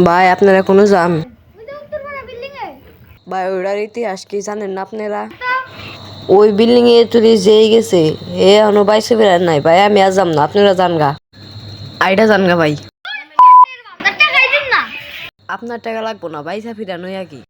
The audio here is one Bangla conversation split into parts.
ভাই আপনারা কোনো যান ভাই ওইটার ইতিহাস কি জানেন না আপনারা? ওই বিল্ডিং এ তুই যেই গেছে এ এখনো বাইসে বেড়ার নাই ভাই, আমি আর যাম না, আপনারা যান গা। আইডা যান গা ভাই, আপনার টাকা লাগবো না, বাইসা ফিরানো আর কি।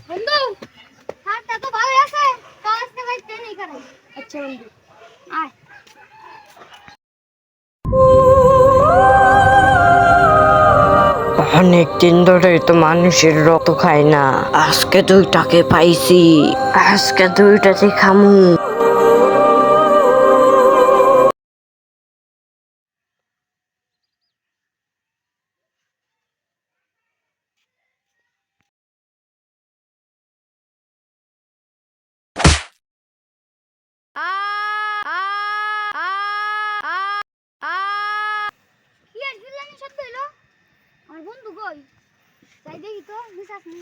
বন্ধু হাতটা তো ভালো আছে, কাজ কে ভাই ট্রেন এখানে। আচ্ছা বন্ধু আয়। অনেক দিন ধরে তো মানুষের রক্ত খাই না, আজকে দুইটাকে পাইছি, আজকে দুইটাতে খামু। কি আর বিল্লানি শব্দ হলো? আমার বন্ধু কই? যাই দেখি তো, মিসাস নি।